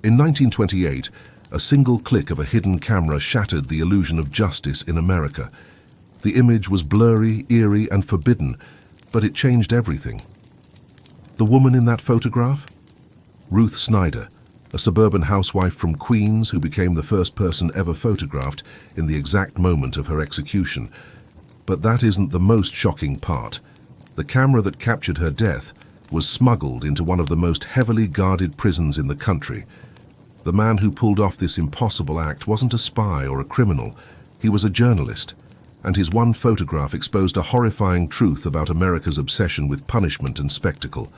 In 1928, a single click of a hidden camera shattered the illusion of justice in America. The image was blurry, eerie, and forbidden, but it changed everything. The woman in that photograph? Ruth Snyder, a suburban housewife from Queens who became the first person ever photographed in the exact moment of her execution. But that isn't the most shocking part. The camera that captured her death was smuggled into one of the most heavily guarded prisons in the country. The man who pulled off this impossible act wasn't a spy or a criminal. He was a journalist, and his one photograph exposed a horrifying truth about America's obsession with punishment and spectacle.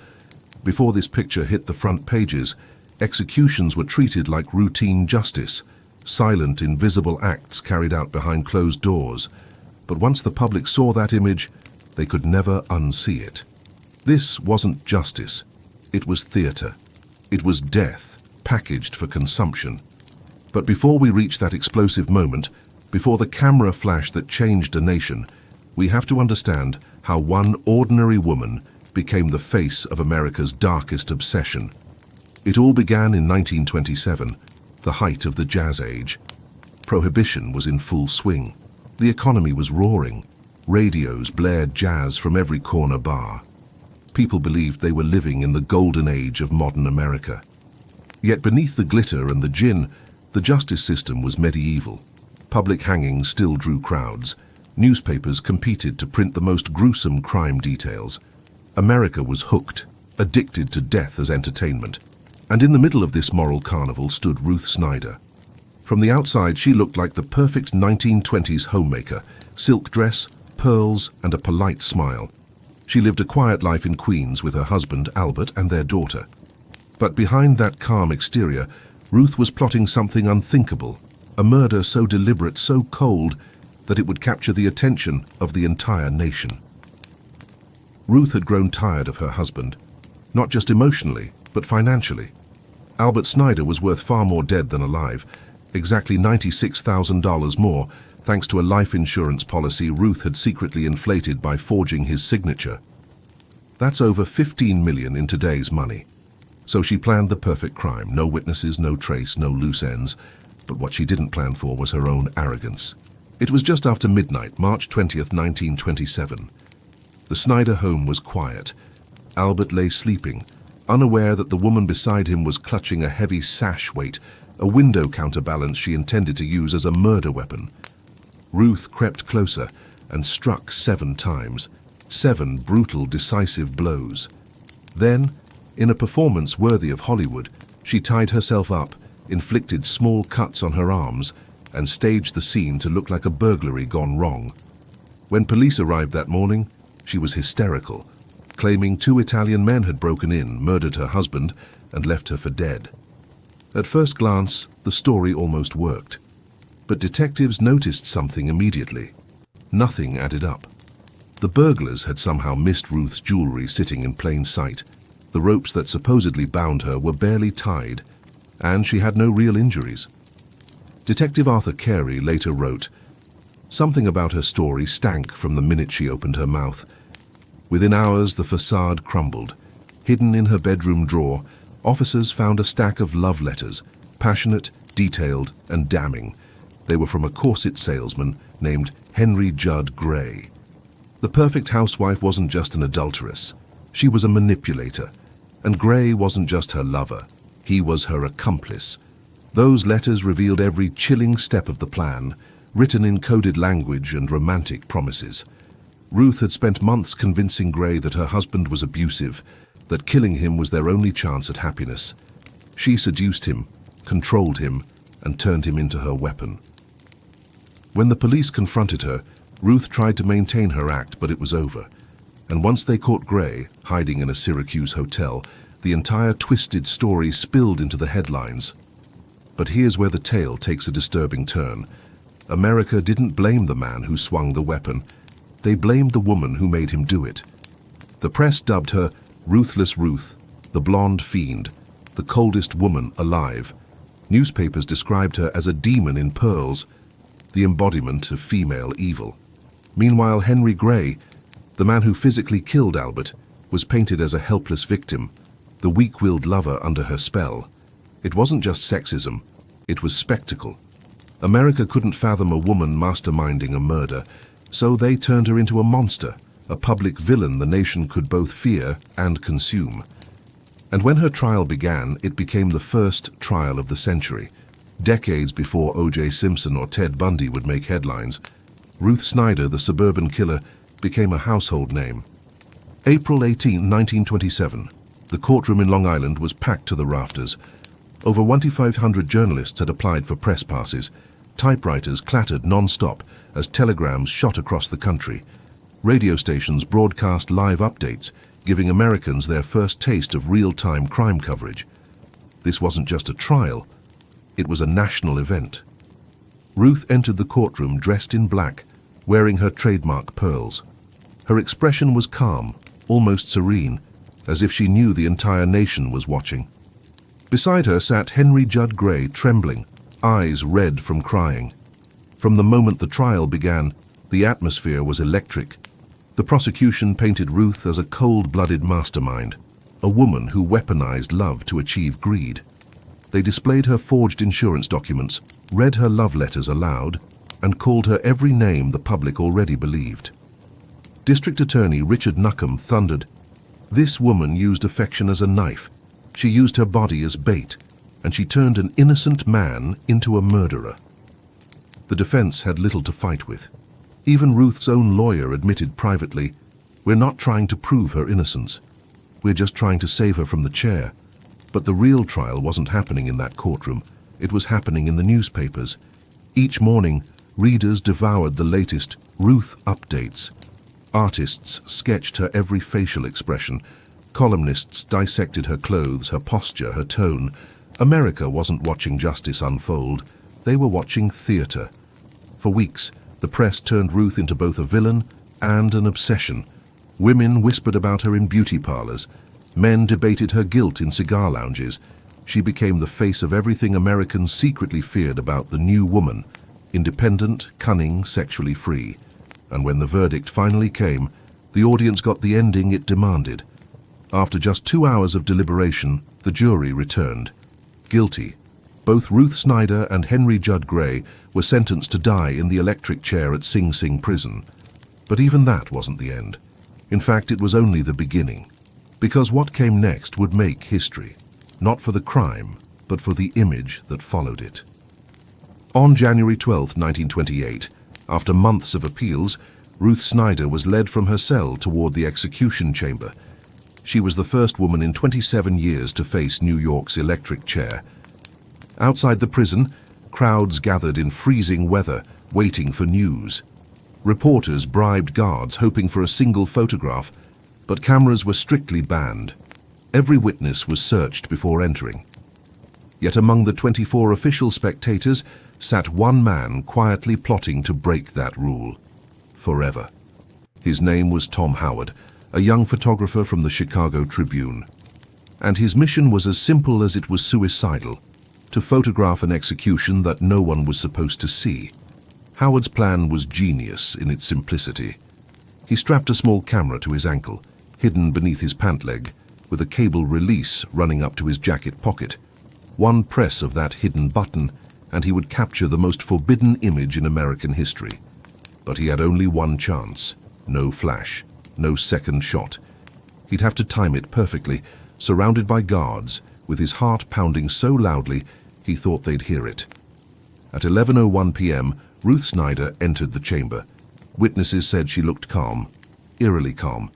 Before this picture hit the front pages, executions were treated like routine justice, silent, invisible acts carried out behind closed doors. But once the public saw that image, they could never unsee it. This wasn't justice. It was theater. It was death, packaged for consumption. But before we reach that explosive moment, before the camera flash that changed a nation, we have to understand how one ordinary woman became the face of America's darkest obsession. It all began in 1927, the height of the Jazz Age. Prohibition was in full swing. The economy was roaring. Radios blared jazz from every corner bar. People believed they were living in the golden age of modern America. Yet beneath the glitter and the gin, the justice system was medieval. Public hangings still drew crowds. Newspapers competed to print the most gruesome crime details. America was hooked, addicted to death as entertainment. And in the middle of this moral carnival stood Ruth Snyder. From the outside, she looked like the perfect 1920s homemaker, silk dress, pearls, and a polite smile. She lived a quiet life in Queens with her husband, Albert, and their daughter. But behind that calm exterior, Ruth was plotting something unthinkable, a murder so deliberate, so cold, that it would capture the attention of the entire nation. Ruth had grown tired of her husband, not just emotionally, but financially. Albert Snyder was worth far more dead than alive, exactly $96,000 more, thanks to a life insurance policy Ruth had secretly inflated by forging his signature. That's over $15 million in today's money. So she planned the perfect crime, no witnesses, no trace, no loose ends. But what she didn't plan for was her own arrogance. It was just after midnight, March 20th, 1927. The Snyder home was quiet. Albert lay sleeping, unaware that the woman beside him was clutching a heavy sash weight, a window counterbalance she intended to use as a murder weapon. Ruth crept closer and struck 7 times, 7 brutal, decisive blows. Then, in a performance worthy of Hollywood, she tied herself up, inflicted small cuts on her arms, and staged the scene to look like a burglary gone wrong. When police arrived that morning, she was hysterical, claiming 2 Italian men had broken in, murdered her husband, and left her for dead. At first glance, the story almost worked. But detectives noticed something immediately. Nothing added up. The burglars had somehow missed Ruth's jewelry sitting in plain sight. The ropes that supposedly bound her were barely tied, and she had no real injuries. Detective Arthur Carey later wrote, "Something about her story stank from the minute she opened her mouth. Within hours, the facade crumbled. Hidden in her bedroom drawer, officers found a stack of love letters, passionate, detailed, and damning. They were from a corset salesman named Henry Judd Gray. The perfect housewife wasn't just an adulteress. She was a manipulator. And Gray wasn't just her lover. He was her accomplice. Those letters revealed every chilling step of the plan, written in coded language and romantic promises. Ruth had spent months convincing Gray that her husband was abusive, that killing him was their only chance at happiness. She seduced him, controlled him, and turned him into her weapon. When the police confronted her, Ruth tried to maintain her act, but it was over. And once they caught Gray, hiding in a Syracuse hotel, the entire twisted story spilled into the headlines. But here's where the tale takes a disturbing turn. America didn't blame the man who swung the weapon. They blamed the woman who made him do it. The press dubbed her Ruthless Ruth, the blonde fiend, the coldest woman alive. Newspapers described her as a demon in pearls, the embodiment of female evil. Meanwhile, Henry Gray, the man who physically killed Albert, was painted as a helpless victim, the weak-willed lover under her spell. It wasn't just sexism, it was spectacle. America couldn't fathom a woman masterminding a murder, so they turned her into a monster, a public villain the nation could both fear and consume. And when her trial began, it became the first trial of the century. Decades before O.J. Simpson or Ted Bundy would make headlines, Ruth Snyder, the suburban killer, became a household name. April 18, 1927. The courtroom in Long Island was packed to the rafters. Over 2,500 journalists had applied for press passes. Typewriters clattered non-stop as telegrams shot across the country. Radio stations broadcast live updates, giving Americans their first taste of real-time crime coverage. This wasn't just a trial, it was a national event. Ruth entered the courtroom dressed in black, wearing her trademark pearls. Her expression was calm, almost serene, as if she knew the entire nation was watching. Beside her sat Henry Judd Gray, trembling, eyes red from crying. From the moment the trial began, the atmosphere was electric. The prosecution painted Ruth as a cold-blooded mastermind, a woman who weaponized love to achieve greed. They displayed her forged insurance documents, read her love letters aloud, and called her every name the public already believed. District Attorney Richard Nuckham thundered, "This woman used affection as a knife. She used her body as bait, and she turned an innocent man into a murderer." The defense had little to fight with. Even Ruth's own lawyer admitted privately, "We're not trying to prove her innocence. We're just trying to save her from the chair." But the real trial wasn't happening in that courtroom. It was happening in the newspapers. Each morning, readers devoured the latest Ruth updates. Artists sketched her every facial expression. Columnists dissected her clothes, her posture, her tone. America wasn't watching justice unfold. They were watching theater. For weeks, the press turned Ruth into both a villain and an obsession. Women whispered about her in beauty parlors. Men debated her guilt in cigar lounges. She became the face of everything Americans secretly feared about the new woman: independent, cunning, sexually free. And when the verdict finally came, the audience got the ending it demanded. After just 2 hours of deliberation, the jury returned. Guilty. Both Ruth Snyder and Henry Judd Gray were sentenced to die in the electric chair at Sing Sing prison. But even that wasn't the end. In fact, it was only the beginning. Because what came next would make history. Not for the crime, but for the image that followed it. On January 12, 1928, after months of appeals, Ruth Snyder was led from her cell toward the execution chamber. She was the first woman in 27 years to face New York's electric chair. Outside the prison, crowds gathered in freezing weather, waiting for news. Reporters bribed guards, hoping for a single photograph, but cameras were strictly banned. Every witness was searched before entering. Yet among the 24 official spectators sat one man quietly plotting to break that rule. Forever. His name was Tom Howard, a young photographer from the Chicago Tribune. And his mission was as simple as it was suicidal: to photograph an execution that no one was supposed to see. Howard's plan was genius in its simplicity. He strapped a small camera to his ankle, hidden beneath his pant leg, with a cable release running up to his jacket pocket. One press of that hidden button, and he would capture the most forbidden image in American history. But he had only one chance. No flash, no second shot. He'd have to time it perfectly, surrounded by guards, with his heart pounding so loudly he thought they'd hear it. At 11:01 p.m., Ruth Snyder entered the chamber. Witnesses said she looked calm, eerily calm.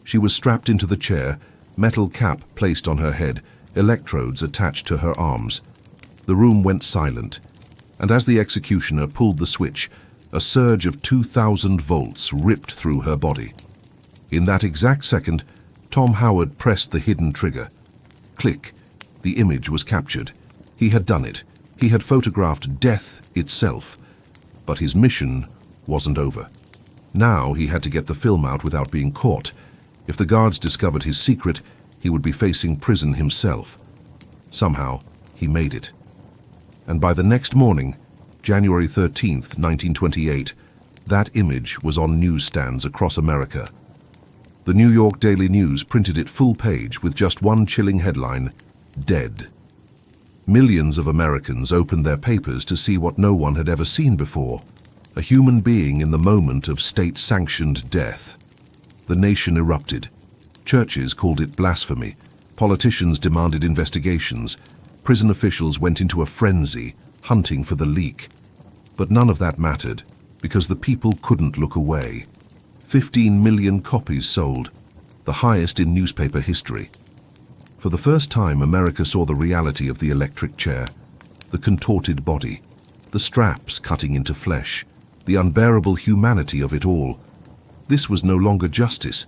She was strapped into the chair, metal cap placed on her head, electrodes attached to her arms. The room went silent, and as the executioner pulled the switch, a surge of 2,000 volts ripped through her body. In that exact second, Tom Howard pressed the hidden trigger. Click. The image was captured. He had done it. He had photographed death itself. But his mission wasn't over. Now he had to get the film out without being caught. If the guards discovered his secret, he would be facing prison himself. Somehow, he made it. And by the next morning, January 13th, 1928, that image was on newsstands across America. The New York Daily News printed it full page with just one chilling headline: "Dead." Millions of Americans opened their papers to see what no one had ever seen before: a human being in the moment of state-sanctioned death. The nation erupted. Churches called it blasphemy. Politicians demanded investigations. Prison officials went into a frenzy, hunting for the leak. But none of that mattered, because the people couldn't look away. 15 million copies sold, the highest in newspaper history. For the first time, America saw the reality of the electric chair, the contorted body, the straps cutting into flesh, the unbearable humanity of it all. This was no longer justice.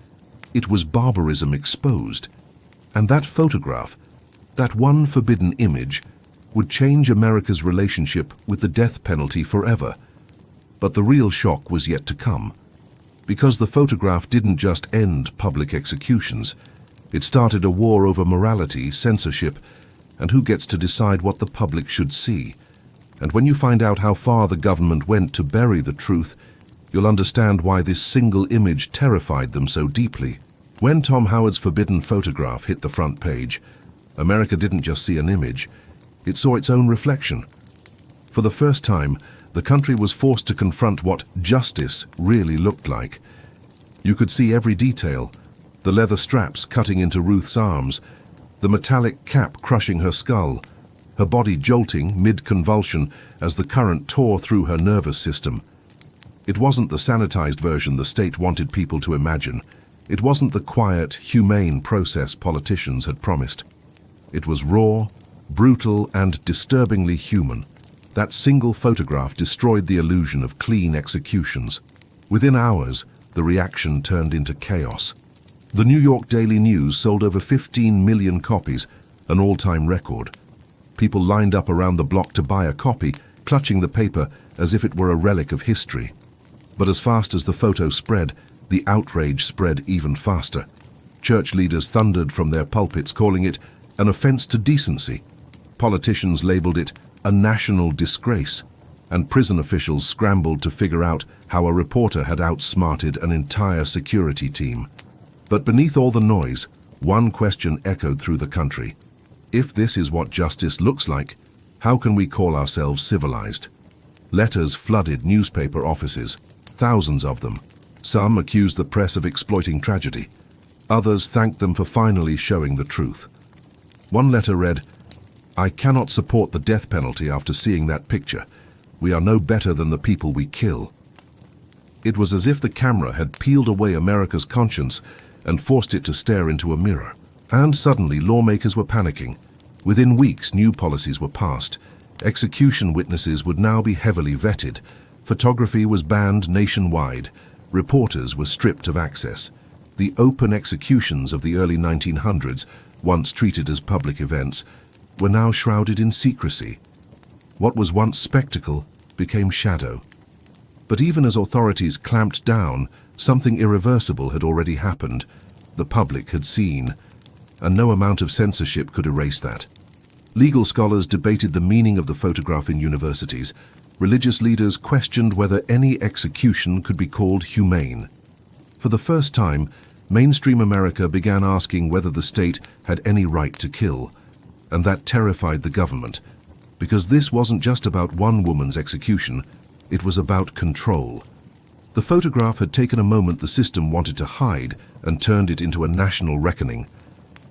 It was barbarism exposed. And that photograph, that one forbidden image, would change America's relationship with the death penalty forever. But the real shock was yet to come. Because the photograph didn't just end public executions, it started a war over morality, censorship, and who gets to decide what the public should see. And when you find out how far the government went to bury the truth, you'll understand why this single image terrified them so deeply. When Tom Howard's forbidden photograph hit the front page, America didn't just see an image, it saw its own reflection. For the first time, the country was forced to confront what justice really looked like. You could see every detail: the leather straps cutting into Ruth's arms, the metallic cap crushing her skull, her body jolting mid-convulsion as the current tore through her nervous system. It wasn't the sanitized version the state wanted people to imagine. It wasn't the quiet, humane process politicians had promised. It was raw, brutal, and disturbingly human. That single photograph destroyed the illusion of clean executions. Within hours, the reaction turned into chaos. The New York Daily News sold over 15 million copies, an all-time record. People lined up around the block to buy a copy, clutching the paper as if it were a relic of history. But as fast as the photo spread, the outrage spread even faster. Church leaders thundered from their pulpits, calling it an offense to decency. Politicians labeled it a national disgrace, and prison officials scrambled to figure out how a reporter had outsmarted an entire security team. But beneath all the noise, one question echoed through the country. If this is what justice looks like, how can we call ourselves civilized? Letters flooded newspaper offices, thousands of them. Some accused the press of exploiting tragedy. Others thanked them for finally showing the truth. One letter read, "I cannot support the death penalty after seeing that picture. We are no better than the people we kill." It was as if the camera had peeled away America's conscience and forced it to stare into a mirror. And suddenly lawmakers were panicking. Within weeks, new policies were passed. Execution witnesses would now be heavily vetted. Photography was banned nationwide. Reporters were stripped of access. The open executions of the early 1900s, once treated as public events, were now shrouded in secrecy. What was once spectacle became shadow. But even as authorities clamped down, something irreversible had already happened. The public had seen, and no amount of censorship could erase that. Legal scholars debated the meaning of the photograph in universities. Religious leaders questioned whether any execution could be called humane. For the first time, mainstream America began asking whether the state had any right to kill, and that terrified the government, because this wasn't just about one woman's execution, it was about control. The photograph had taken a moment the system wanted to hide and turned it into a national reckoning.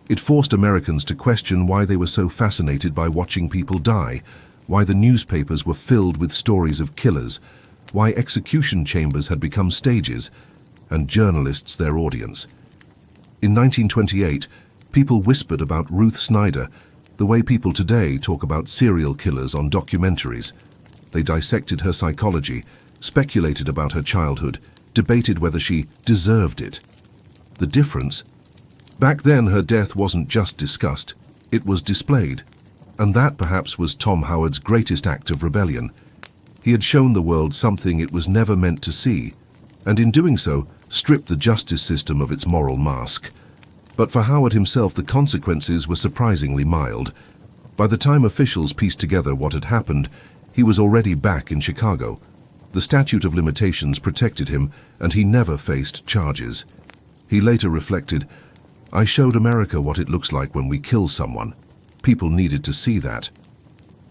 It forced Americans to question why they were so fascinated by watching people die, why the newspapers were filled with stories of killers, why execution chambers had become stages, and journalists their audience. In 1928, people whispered about Ruth Snyder the way people today talk about serial killers on documentaries. They dissected her psychology, speculated about her childhood, debated whether she deserved it. The difference? Back then, her death wasn't just discussed, it was displayed. And that perhaps was Tom Howard's greatest act of rebellion. He had shown the world something it was never meant to see, and in doing so, stripped the justice system of its moral mask. But for Howard himself, the consequences were surprisingly mild. By the time officials pieced together what had happened, he was already back in Chicago. The statute of limitations protected him, and he never faced charges. He later reflected, "I showed America what it looks like when we kill someone. People needed to see that."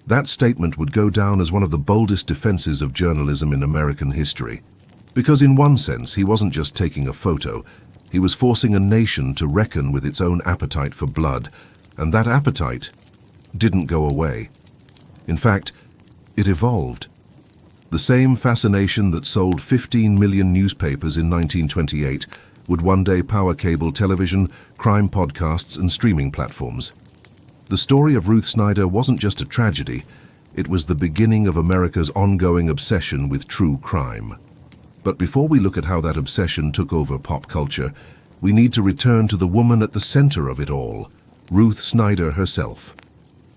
That statement would go down as one of the boldest defenses of journalism in American history. Because in one sense, he wasn't just taking a photo, he was forcing a nation to reckon with its own appetite for blood, and that appetite didn't go away. In fact, it evolved. The same fascination that sold 15 million newspapers in 1928 would one day power cable television, crime podcasts, and streaming platforms. The story of Ruth Snyder wasn't just a tragedy, it was the beginning of America's ongoing obsession with true crime. But before we look at how that obsession took over pop culture, we need to return to the woman at the center of it all, Ruth Snyder herself.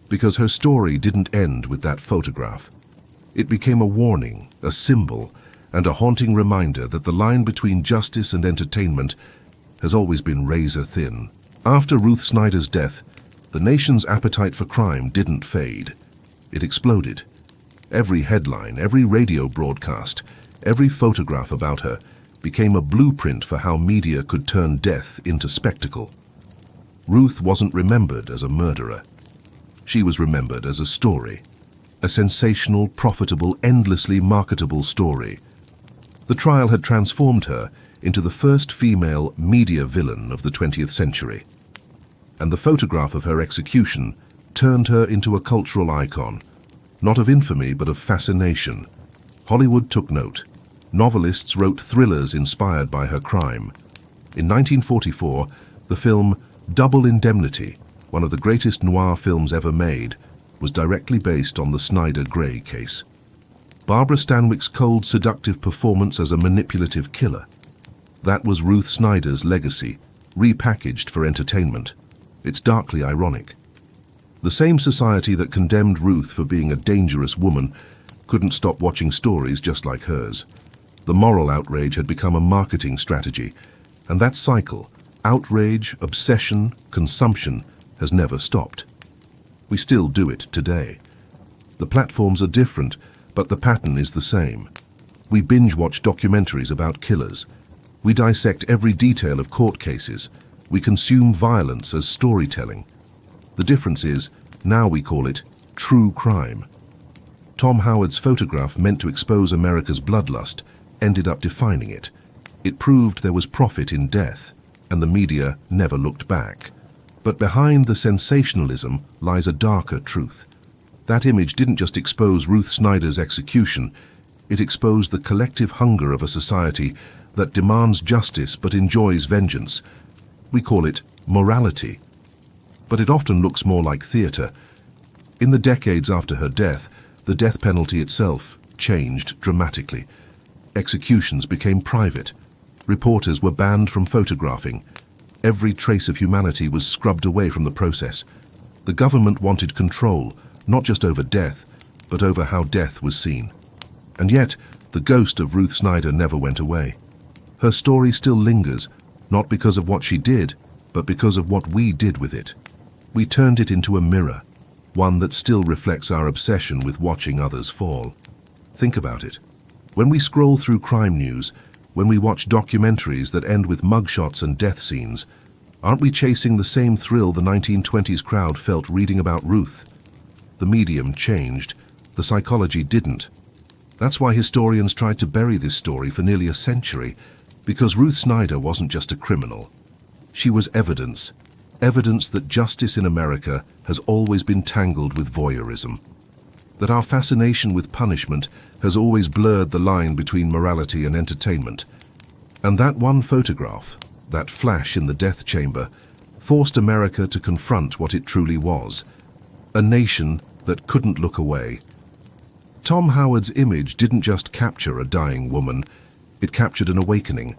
Because her story didn't end with that photograph. It became a warning, a symbol, and a haunting reminder that the line between justice and entertainment has always been razor thin. After Ruth Snyder's death, the nation's appetite for crime didn't fade. It exploded. Every headline, every radio broadcast, every photograph about her became a blueprint for how media could turn death into spectacle. Ruth wasn't remembered as a murderer. She was remembered as a story. A sensational, profitable, endlessly marketable story. The trial had transformed her into the first female media villain of the 20th century. And the photograph of her execution turned her into a cultural icon, not of infamy but of fascination. Hollywood took note. Novelists wrote thrillers inspired by her crime. In 1944, the film Double Indemnity, one of the greatest noir films ever made, was directly based on the Snyder-Gray case. Barbara Stanwyck's cold, seductive performance as a manipulative killer. That was Ruth Snyder's legacy, repackaged for entertainment. It's darkly ironic. The same society that condemned Ruth for being a dangerous woman couldn't stop watching stories just like hers. The moral outrage had become a marketing strategy, and that cycle, outrage, obsession, consumption, has never stopped. We still do it today. The platforms are different, but the pattern is the same. We binge-watch documentaries about killers. We dissect every detail of court cases. We consume violence as storytelling. The difference is, now we call it true crime. Tom Howard's photograph, meant to expose America's bloodlust, ended up defining it. It proved there was profit in death, and the media never looked back. But behind the sensationalism lies a darker truth. That image didn't just expose Ruth Snyder's execution, it exposed the collective hunger of a society that demands justice but enjoys vengeance. We call it morality. But it often looks more like theater. In the decades after her death, the death penalty itself changed dramatically. Executions became private. Reporters were banned from photographing. Every trace of humanity was scrubbed away from the process. The government wanted control, not just over death, but over how death was seen. And yet, the ghost of Ruth Snyder never went away. Her story still lingers, not because of what she did, but because of what we did with it. We turned it into a mirror, one that still reflects our obsession with watching others fall. Think about it. When we scroll through crime news, when we watch documentaries that end with mugshots and death scenes, aren't we chasing the same thrill the 1920s crowd felt reading about Ruth? The medium changed, the psychology didn't. That's why historians tried to bury this story for nearly a century, because Ruth Snyder wasn't just a criminal. She was evidence that justice in America has always been tangled with voyeurism, that our fascination with punishment has always blurred the line between morality and entertainment. And that one photograph, that flash in the death chamber, forced America to confront what it truly was, a nation that couldn't look away. Tom Howard's image didn't just capture a dying woman, it captured an awakening,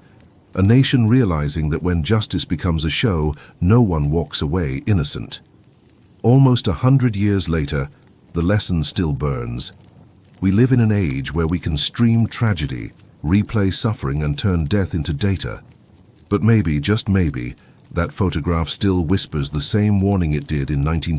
a nation realizing that when justice becomes a show, no one walks away innocent. Almost 100 years later, the lesson still burns. We live in an age where we can stream tragedy, replay suffering, and turn death into data. But maybe, just maybe, that photograph still whispers the same warning it did in 1920.